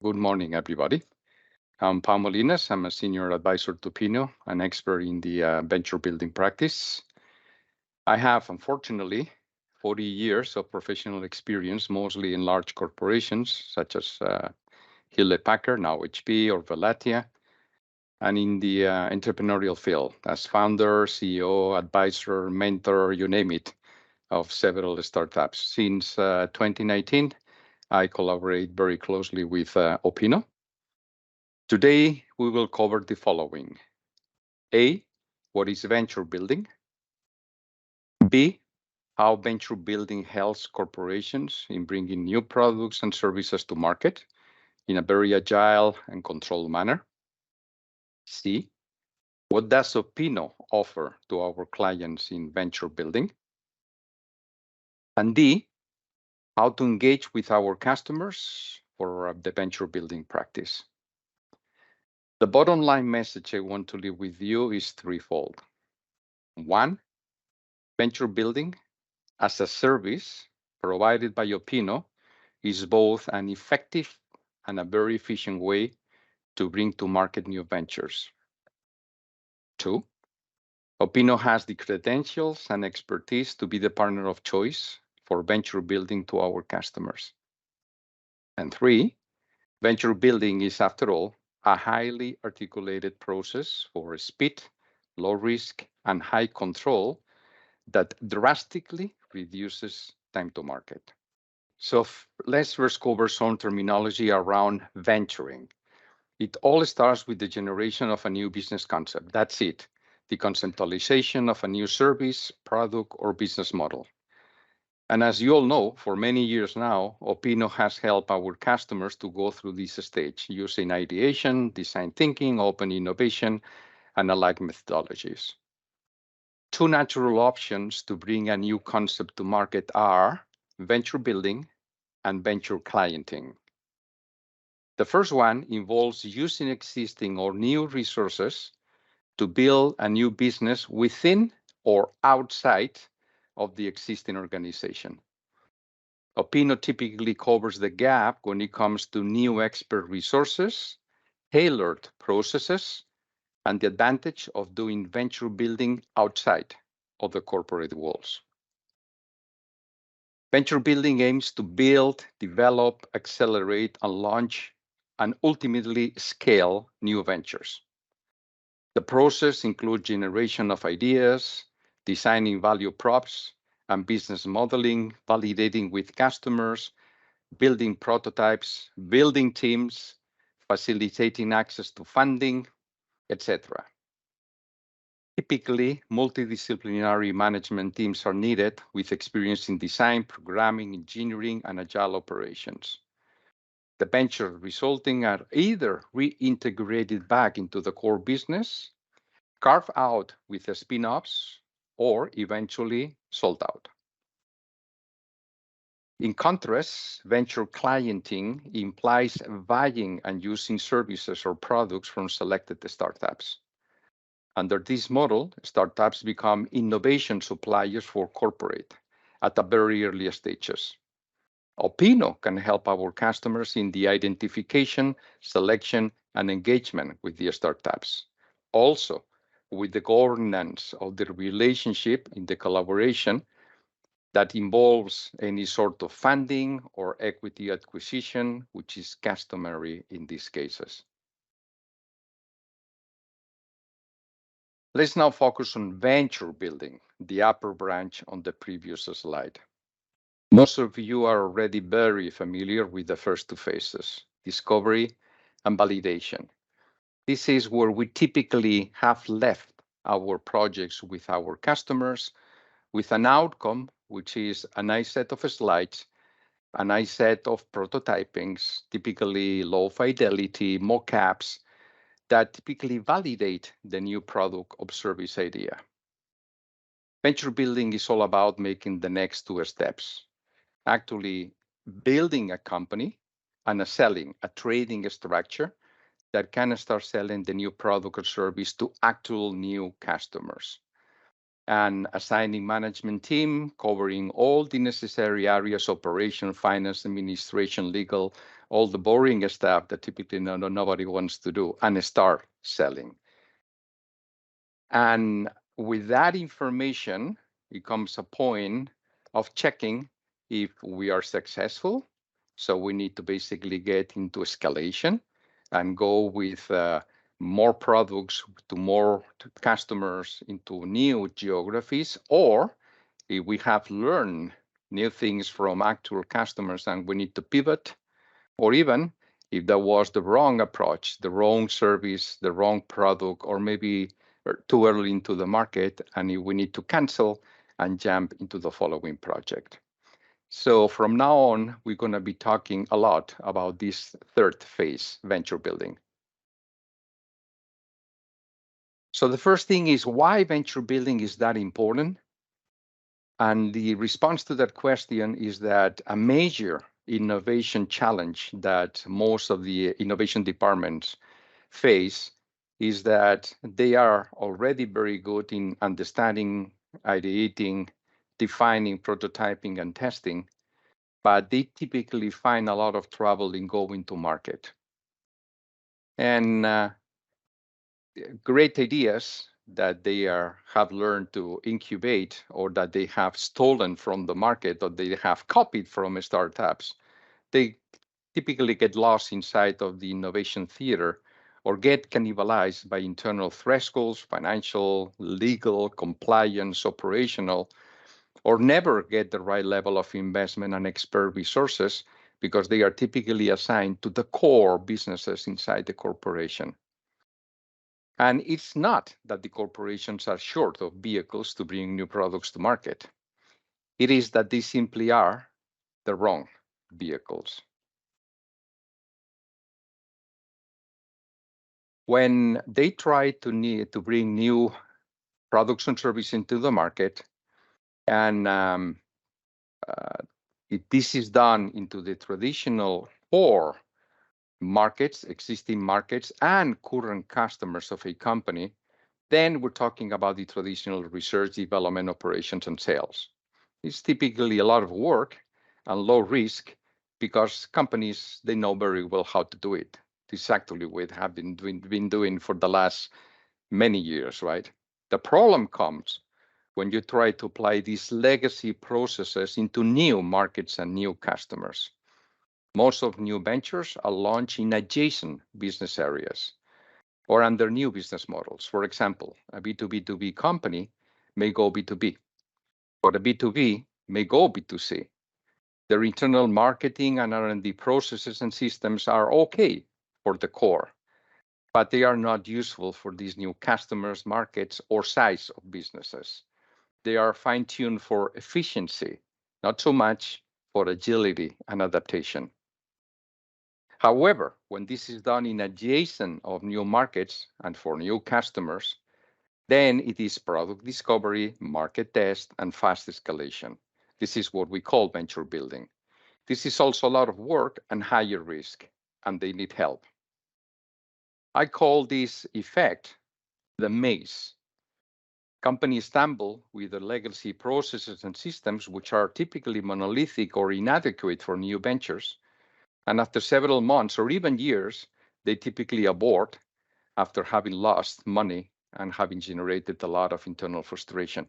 Good morning, everybody. I'm Pau Molinas. I'm a senior advisor to Opinno, an expert in the venture building practice. I have, unfortunately, 40 years of professional experience, mostly in large corporations such as Hewlett-Packard, now HP, or Velatia, and in the entrepreneurial field as founder, CEO, advisor, mentor, you name it, of several startups. Since 2019, I collaborate very closely with Opinno. Today, we will cover the following. A, what is venture building? B, how venture building helps corporations in bringing new products and services to market in a very agile and controlled manner. C, what does Opinno offer to our clients in venture building? And D, how to engage with our customers for the venture building practice. The bottom line message I want to leave with you is threefold. One, venture building as a service provided by Opinno is both an effective and a very efficient way to bring to market new ventures. Two, Opinno has the credentials and expertise to be the partner of choice for venture building to our customers. And three, venture building is, after all, a highly articulated process for speed, low risk, and high control that drastically reduces time to market. So let's first cover some terminology around venturing. It all starts with the generation of a new business concept. That's it, the conceptualization of a new service, product, or business model. And as you all know, for many years now, Opinno has helped our customers to go through this stage using ideation, design thinking, open innovation, and alike methodologies. Two natural options to bring a new concept to market are venture building and venture clienting. The first one involves using existing or new resources to build a new business within or outside of the existing organization. Opinno typically covers the gap when it comes to new expert resources, tailored processes, and the advantage of doing venture building outside of the corporate walls. Venture building aims to build, develop, accelerate, and launch, and ultimately scale new ventures. The process includes generation of ideas, designing value props, and business modeling, validating with customers, building prototypes, building teams, facilitating access to funding, etc. Typically, multidisciplinary management teams are needed with experience in design, programming, engineering, and agile operations. The ventures resulting are either reintegrated back into the core business, carved out with the spin-offs, or eventually sold out. In contrast, venture clienting implies buying and using services or products from selected startups. Under this model, startups become innovation suppliers for corporate at the very early stages. Opinno can help our customers in the identification, selection, and engagement with the startups. Also, with the governance of the relationship in the collaboration that involves any sort of funding or equity acquisition, which is customary in these cases. Let's now focus on venture building, the upper branch on the previous slide. Most of you are already very familiar with the first two phases, discovery and validation. This is where we typically have left our projects with our customers with an outcome, which is a nice set of slides, a nice set of prototypings, typically low fidelity mockups that typically validate the new product or service idea. Venture building is all about making the next two steps, actually building a company and selling a trading structure that can start selling the new product or service to actual new customers, and assigning management team covering all the necessary areas, operation, finance, administration, legal, all the boring stuff that typically nobody wants to do, and start selling. And with that information, it comes a point of checking if we are successful. So we need to basically get into escalation and go with more products to more customers into new geographies, or if we have learned new things from actual customers and we need to pivot, or even if that was the wrong approach, the wrong service, the wrong product, or maybe too early into the market, and if we need to cancel and jump into the following project. So from now on, we're going to be talking a lot about this third phase, venture building. So the first thing is why venture building is that important. And the response to that question is that a major innovation challenge that most of the innovation departments face is that they are already very good in understanding, ideating, defining, prototyping, and testing, but they typically find a lot of trouble in going to market. And great ideas that they have learned to incubate, or that they have stolen from the market, or they have copied from startups, they typically get lost inside of the innovation theater or get cannibalized by internal thresholds, financial, legal, compliance, operational, or never get the right level of investment and expert resources because they are typically assigned to the core businesses inside the corporation. And it's not that the corporations are short of vehicles to bring new products to market. It is that they simply are the wrong vehicles. When they try to bring new products and services into the market, and if this is done into the traditional core markets, existing markets, and current customers of a company, then we're talking about the traditional research, development, operations, and sales. It's typically a lot of work and low risk because companies, they know very well how to do it. This is actually what we have been doing for the last many years, right? The problem comes when you try to apply these legacy processes into new markets and new customers. Most of new ventures are launched in adjacent business areas or under new business models. For example, a B2B2B company may go B2B, or a B2B may go B2C. Their internal marketing and R&D processes and systems are okay for the core, but they are not useful for these new customers, markets, or size of businesses. They are fine-tuned for efficiency, not so much for agility and adaptation. However, when this is done in adjacent of new markets and for new customers, then it is product discovery, market test, and fast escalation. This is what we call venture building. This is also a lot of work and higher risk, and they need help. I call this effect the maze. Companies stumble with the legacy processes and systems which are typically monolithic or inadequate for new ventures. And after several months or even years, they typically abort after having lost money and having generated a lot of internal frustration.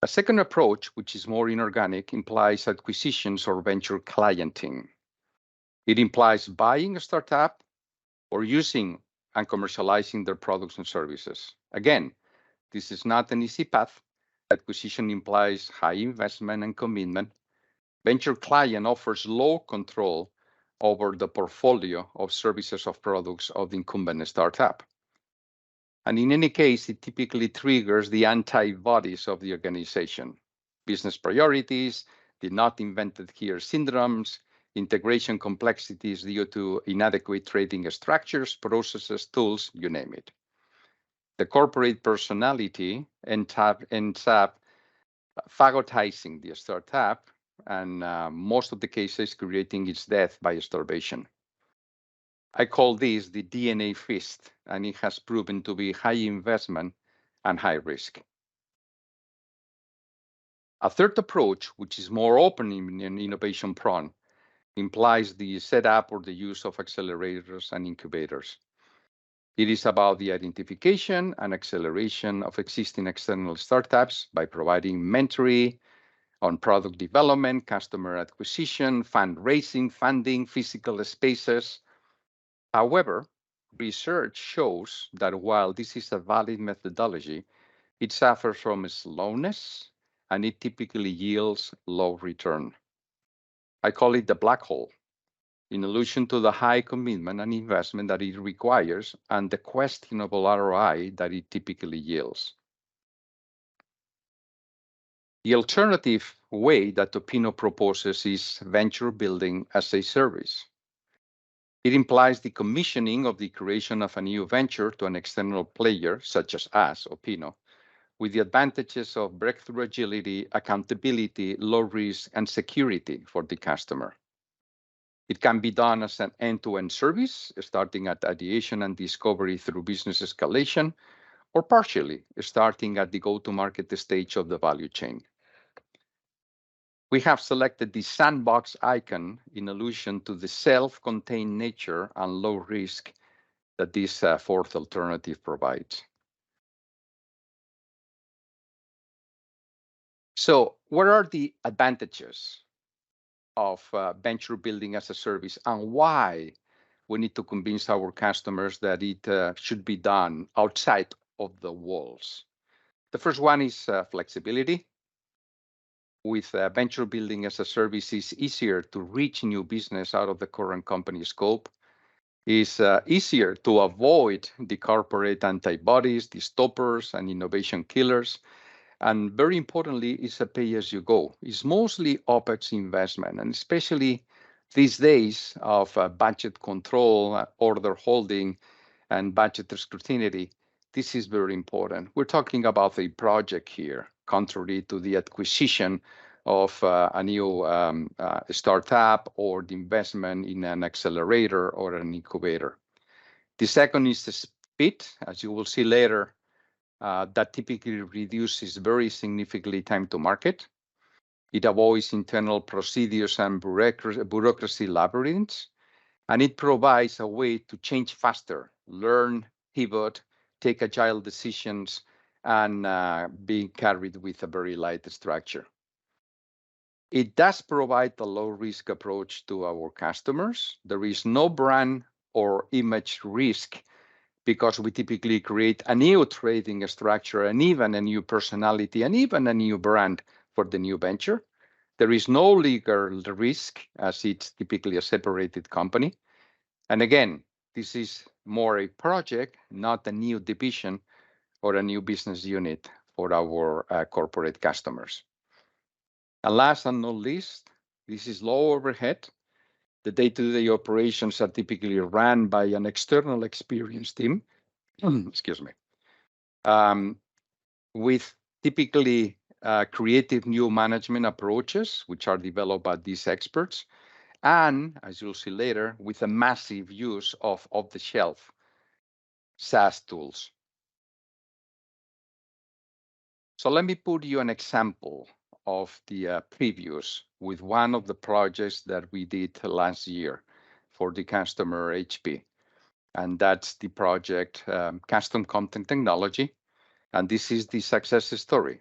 A second approach, which is more inorganic, implies acquisitions or venture clienting. It implies buying a startup or using and commercializing their products and services. Again, this is not an easy path. Acquisition implies high investment and commitment. Venture client offers low control over the portfolio of services of products of the incumbent startup. And in any case, it typically triggers the antibodies of the organization. Business priorities, the not invented here syndromes, integration complexities due to inadequate trading structures, processes, tools, you name it. The corporate personality ends up phagocytizing the startup, and most of the cases creating its death by starvation. I call this the DNA feast, and it has proven to be high investment and high risk. A third approach, which is more open and innovation prone, implies the setup or the use of accelerators and incubators. It is about the identification and acceleration of existing external startups by providing mentoring on product development, customer acquisition, fundraising, funding, physical spaces. However, research shows that while this is a valid methodology, it suffers from slowness and it typically yields low return. I call it the black hole, in allusion to the high commitment and investment that it requires and the questionable ROI that it typically yields. The alternative way that Opinno proposes is venture building as a service. It implies the commissioning of the creation of a new venture to an external player, such as us, Opinno, with the advantages of breakthrough agility, accountability, low risk, and security for the customer. It can be done as an end-to-end service, starting at ideation and discovery through business escalation, or partially, starting at the go-to-market stage of the value chain. We have selected the sandbox icon in allusion to the self-contained nature and low risk that this fourth alternative provides. So what are the advantages of venture building as a service and why we need to convince our customers that it should be done outside of the walls? The first one is flexibility. With venture building as a service, it's easier to reach new business out of the current company scope. It's easier to avoid the corporate antibodies, the stoppers, and innovation killers. And very importantly, it's a pay-as-you-go. It's mostly OpEx investment, and especially these days of budget control, order holding, and budget scrutiny, this is very important. We're talking about a project here, contrary to the acquisition of a new startup or the investment in an accelerator or an incubator. The second is the speed, as you will see later, that typically reduces very significantly time to market. It avoids internal procedures and bureaucracy labyrinths, and it provides a way to change faster, learn, pivot, take agile decisions, and being carried with a very light structure. It does provide a low-risk approach to our customers. There is no brand or image risk because we typically create a new trading structure and even a new personality and even a new brand for the new venture. There is no legal risk as it's typically a separated company. And again, this is more a project, not a new division or a new business unit for our corporate customers. And last and not least, this is low overhead. The day-to-day operations are typically run by an external experienced team, excuse me, with typically creative new management approaches, which are developed by these experts, and as you'll see later, with a massive use of off-the-shelf SaaS tools. So let me put you an example of the previews with one of the projects that we did last year for the customer HP. And that's the project Custom Content Technology. And this is the success story.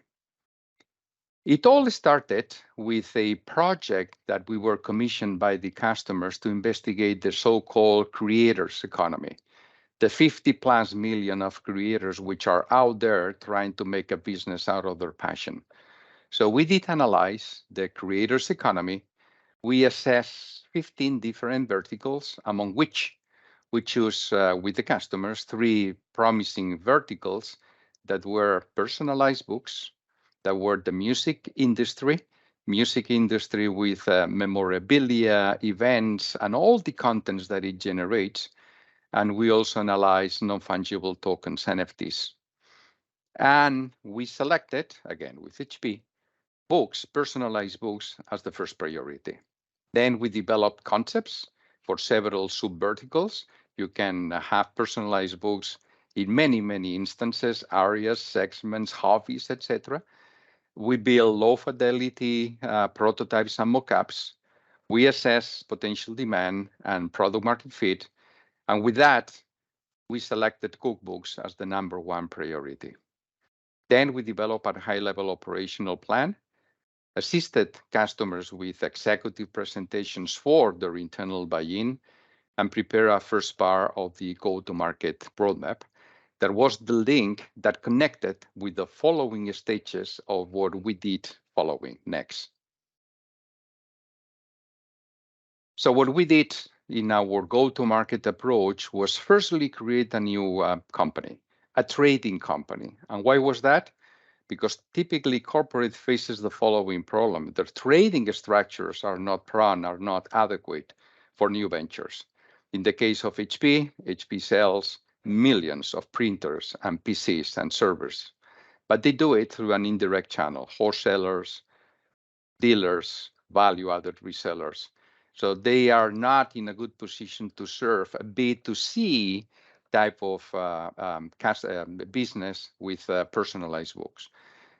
It all started with a project that we were commissioned by the customers to investigate the so-called creators economy, the 50+ million of creators which are out there trying to make a business out of their passion. So we did analyze the creators economy. We assessed 15 different verticals, among which we choose with the customers 3 promising verticals that were personalized books, that were the music industry with memorabilia, events, and all the contents that it generates. And we also analyze non-fungible tokens, NFTs. And we selected, again with HP, books, personalized books as the first priority. Then we developed concepts for several sub-verticals. You can have personalized books in many, many instances, areas, segments, hobbies, etc. We build low fidelity prototypes and mockups We assess potential demand and product market fit, and with that, we selected cookbooks as the number one priority. Then we developed a high-level operational plan, assisted customers with executive presentations for their internal buy-in, and prepare a first part of the go-to-market roadmap. That was the link that connected with the following stages of what we did following next. So what we did in our go-to-market approach was firstly create a new company, a trading company. And why was that? Because typically corporate faces the following problem. Their trading structures are not adequate for new ventures. In the case of HP, HP sells millions of printers and PCs and servers, but they do it through an indirect channel, wholesalers, dealers, value-added resellers. So they are not in a good position to serve a B2C type of business with personalized books.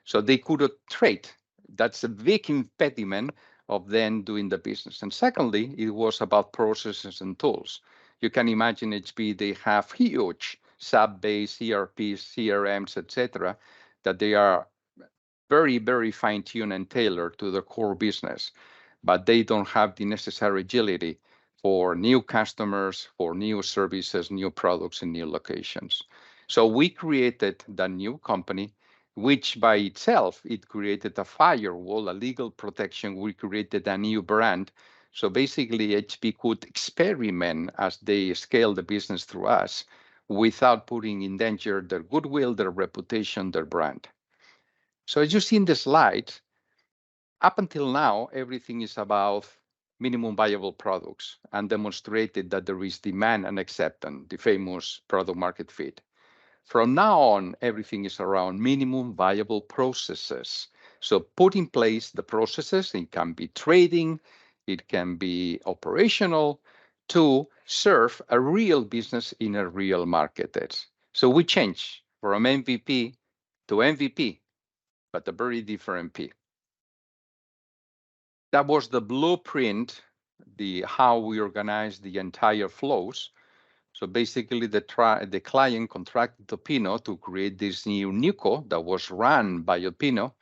So they couldn't trade. That's a big impediment of them doing the business. And secondly, it was about processes and tools. You can imagine HP, they have huge SAP-based ERPs, CRMs, etc., that they are very, very fine-tuned and tailored to the core business, but they don't have the necessary agility for new customers, for new services, new products, and new locations. So we created the new company, which by itself, it created a firewall, a legal protection. We created a new brand. So basically, HP could experiment as they scale the business through us without putting in danger their goodwill, their reputation, their brand. So as you see in the slide, up until now, everything is about minimum viable products and demonstrated that there is demand and acceptance, the famous product market fit. From now on, everything is around minimum viable processes. So put in place the processes. It can be trading, it can be operational to serve a real business in a real market. So we change from MVP to MVP, but a very different P. That was the blueprint, how we organize the entire flows. So basically, the client contracted Opinno to create this new NewCo that was run by Opinno.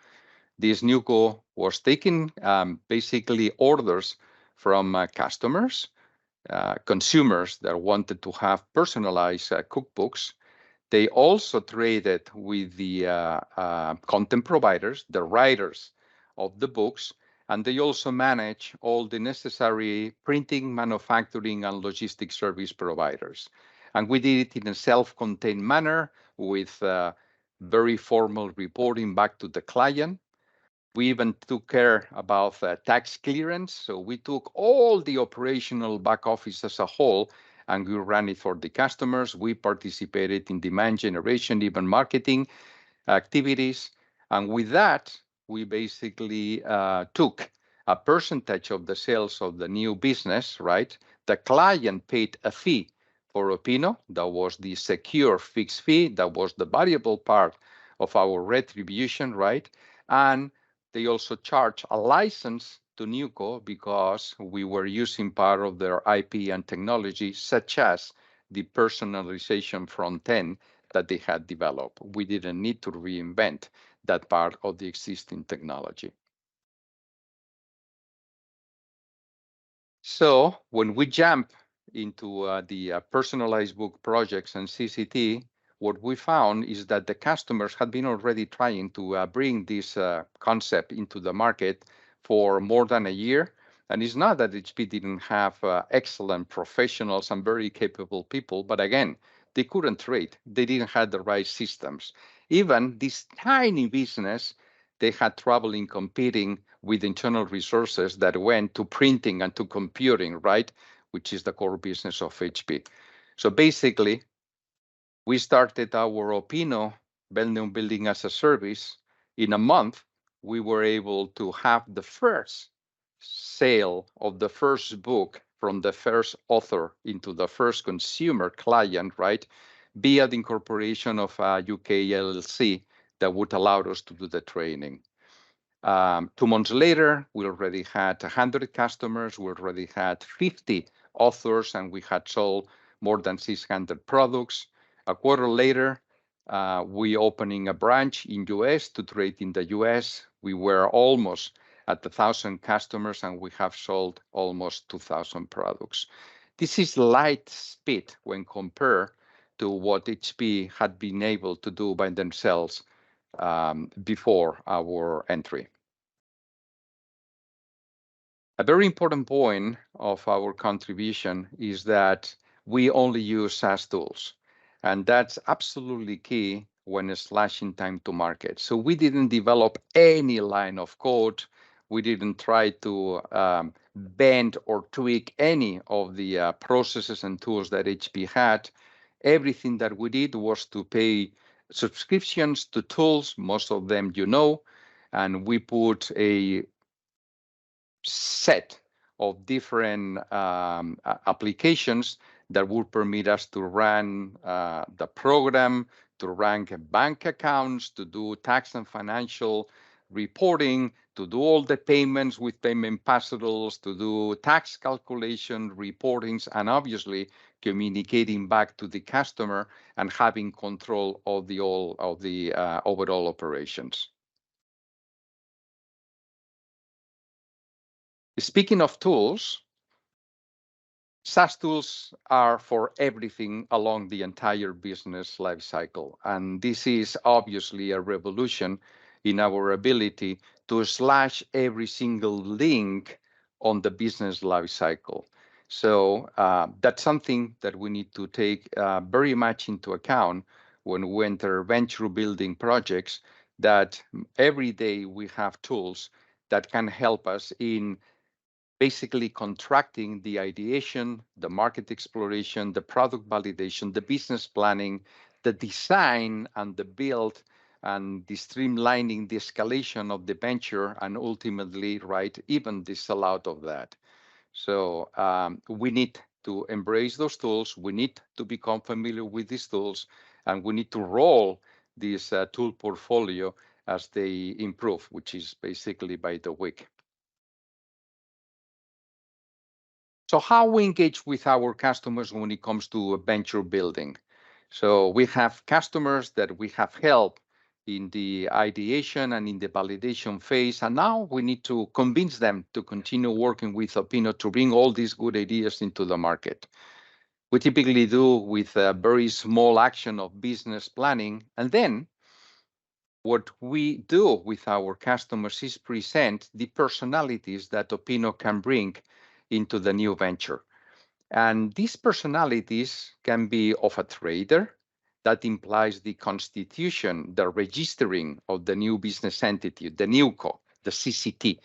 This NewCo was taking basically orders from customers, consumers that wanted to have personalized cookbooks. They also traded with the content providers, the writers of the books, and they also manage all the necessary printing, manufacturing, and logistic service providers. And we did it in a self-contained manner with very formal reporting back to the client. We even took care about tax clearance. So we took all the operational back office as a whole, and we ran it for the customers. We participated in demand generation, even marketing activities. And with that, we basically took a percentage of the sales of the new business, right? The client paid a fee for Opinno. That was the secure fixed fee. That was the variable part of our retribution, right? And they also charge a license to NewCo because we were using part of their IP and technology, such as the personalization front end that they had developed. We didn't need to reinvent that part of the existing technology. So when we jump into the personalized book projects and CCT, what we found is that the customers had been already trying to bring this concept into the market for more than a year. And it's not that HP didn't have excellent professionals and very capable people, but again, they couldn't trade. They didn't have the right systems. Even this tiny business, they had trouble in competing with internal resources that went to printing and to computing, right? Which is the core business of HP. So basically, we started our Opinno building as a service. In a month, we were able to have the first sale of the first book from the first author into the first consumer client, right? Via the incorporation of a UK LLC that would allow us to do the training. 2 months later, we already had 100 customers, we already had 50 authors, and we had sold more than 600 products. A quarter later, we opening a branch in US to trade in the US. We were almost at 1,000 customers, and we have sold almost 2,000 products. This is light speed when compared to what HP had been able to do by themselves before our entry. A very important point of our contribution is that we only use SaaS tools, and that's absolutely key when slashing time to market. So we didn't develop any line of code. We didn't try to bend or tweak any of the processes and tools that HP had. Everything that we did was to pay subscriptions to tools, most of them and we put a set of different applications that would permit us to run the program, to rank bank accounts, to do tax and financial reporting, to do all the payments with payment parcels, to do tax calculation, reportings, and obviously communicating back to the customer and having control of the overall operations. Speaking of tools, SaaS tools are for everything along the entire business lifecycle. And this is obviously a revolution in our ability to slash every single link on the business lifecycle. So that's something that we need to take very much into account when we enter venture building projects, that every day we have tools that can help us in basically contracting the ideation, the market exploration, the product validation, the business planning, the design and the build, and the streamlining, the escalation of the venture, and ultimately, right, even the sellout of that. So we need to embrace those tools. We need to become familiar with these tools, and we need to roll this tool portfolio as they improve, which is basically by the week. So how we engage with our customers when it comes to venture building. So we have customers that we have helped in the ideation and in the validation phase, and now we need to convince them to continue working with Opinno to bring all these good ideas into the market. We typically do with a very small action of business planning, and then what we do with our customers is present the personalities that Opinno can bring into the new venture. And these personalities can be of a trader. That implies the constitution, the registering of the new business entity, the NewCo, the CCT,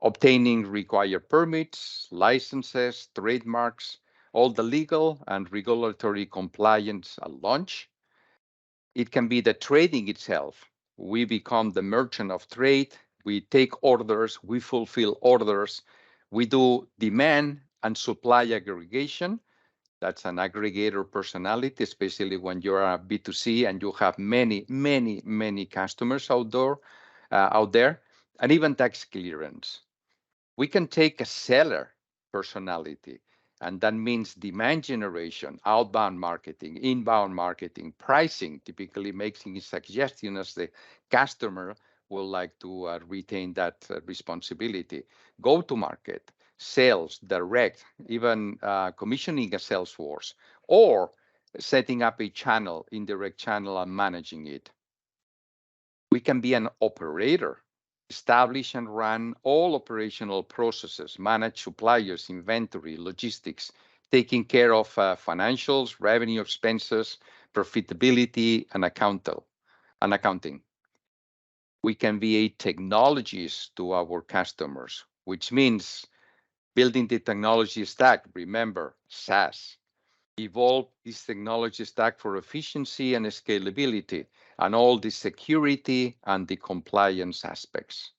obtaining required permits, licenses, trademarks, all the legal and regulatory compliance at launch. It can be the trading itself. We become the merchant of trade. We take orders, we fulfill orders, we do demand and supply aggregation. That's an aggregator personality, especially when you're a B2C and you have many customers out there, and even tax clearance. We can take a seller personality, and that means demand generation, outbound marketing, inbound marketing, pricing, typically making a suggestion as the customer will like to retain that responsibility. Go to market, sales, direct, even commissioning a sales force, or setting up a channel, indirect channel, and managing it. We can be an operator, establish and run all operational processes, manage suppliers, inventory, logistics, taking care of financials, revenue, expenses, profitability, and accounting. We can be a technologist to our customers, which means building the technology stack. Remember, SaaS. Evolve this technology stack for efficiency and scalability, and all the security and the compliance aspects.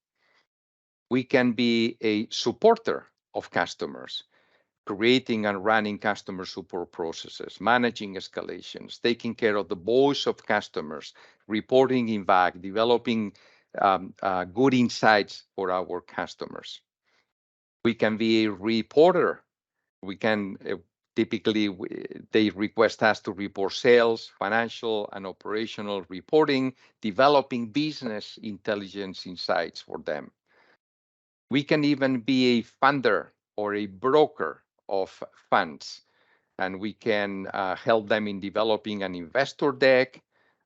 We can be a supporter of customers, creating and running customer support processes, managing escalations, taking care of the voice of customers, reporting in back, developing good insights for our customers. We can be a reporter. We can typically they request us to report sales, financial, and operational reporting, developing business intelligence insights for them. We can even be a funder or a broker of funds, and we can help them in developing an investor deck.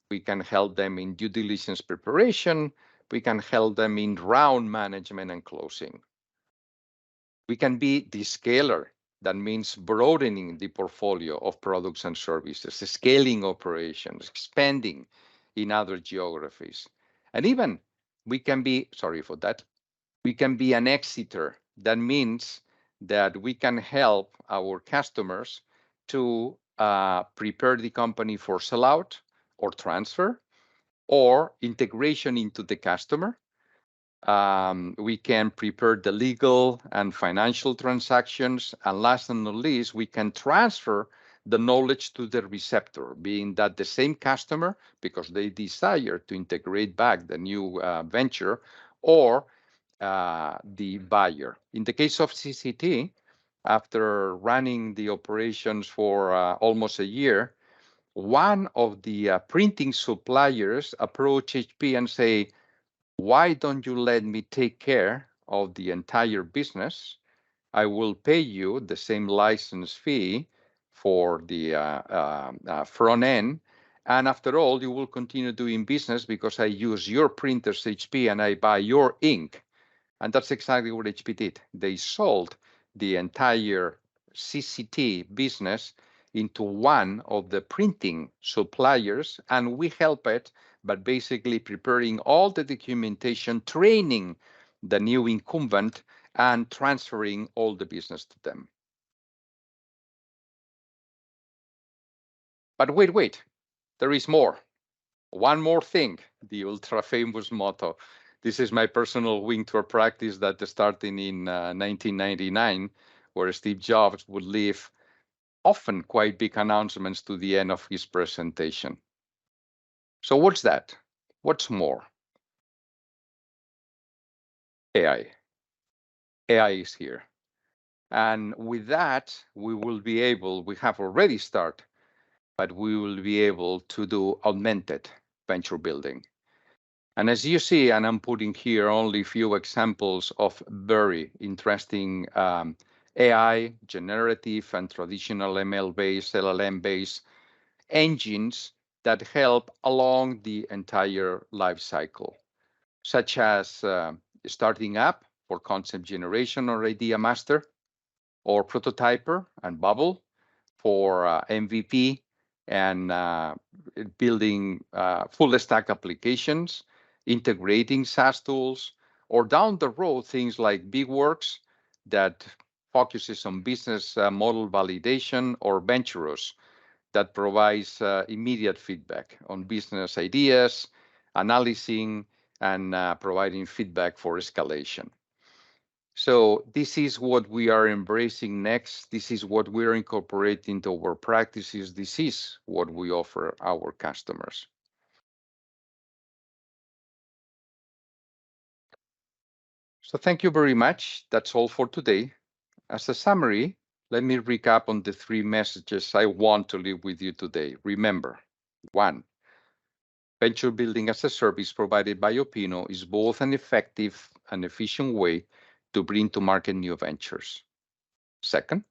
We can help them in due diligence preparation. We can help them in round management and closing. We can be the scaler. That means broadening the portfolio of products and services, scaling operations, expanding in other geographies. And even we can be, sorry for that, we can be an exiter. That means that we can help our customers to prepare the company for sellout or transfer or integration into the customer. We can prepare the legal and financial transactions. And last but not least, we can transfer the knowledge to the receptor, being that the same customer, because they desire to integrate back the new venture, or the buyer. In the case of CCT, after running the operations for almost a year, one of the printing suppliers approached HP and say, why don't you let me take care of the entire business? I will pay you the same license fee for the front end. And after all, you will continue doing business because I use your printers, HP, and I buy your ink. And that's exactly what HP did. They sold the entire CCT business into one of the printing suppliers, and we help it, but basically preparing all the documentation, training the new incumbent, and transferring all the business to them. But wait, there is more. One more thing, the ultra famous motto. This is my personal wing tour practice that started in 1999, where Steve Jobs would leave often quite big announcements to the end of his presentation. So what's that? What's more? AI. AI is here. And with that, we have already started, but we will be able to do augmented venture building. And as you see, and I'm putting here only a few examples of very interesting AI, generative and traditional ML-based, LLM-based engines that help along the entire life cycle, such as starting up for concept generation or idea master, or prototyper and bubble for MVP and building full stack applications, integrating SaaS tools, or down the road, things like BigWorks that focuses on business model validation, or Venturous that provides immediate feedback on business ideas, analyzing, and providing feedback for escalation. So this is what we are embracing next. This is what we're incorporating into our practices. This is what we offer our customers. So thank you very much. That's all for today. As a summary, let me recap on the 3 messages I want to leave with you today. Remember, 1, venture building as a service provided by Opinno is both an effective and efficient way to bring to market new ventures. 2nd,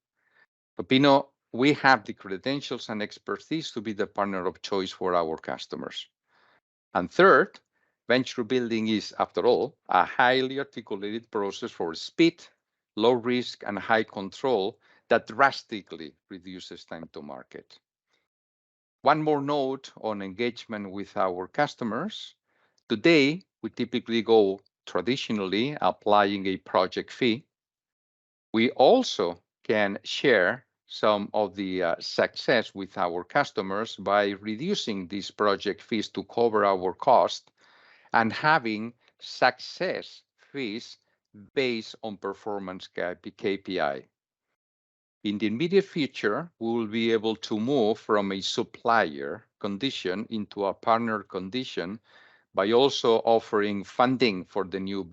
Opinno, we have the credentials and expertise to be the partner of choice for our customers. And 3rd, venture building is, after all, a highly articulated process for speed, low risk, and high control that drastically reduces time to market. One more note on engagement with our customers. Today, we typically go traditionally applying a project fee. We also can share some of the success with our customers by reducing these project fees to cover our cost and having success fees based on performance KPI. In the immediate future, we will be able to move from a supplier condition into a partner condition by also offering funding for the new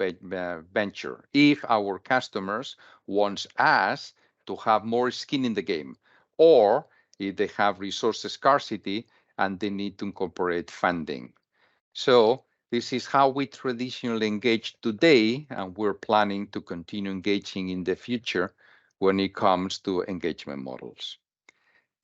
venture if our customers want us to have more skin in the game, or if they have resource scarcity and they need to incorporate funding. So this is how we traditionally engage today, and we're planning to continue engaging in the future when it comes to engagement models.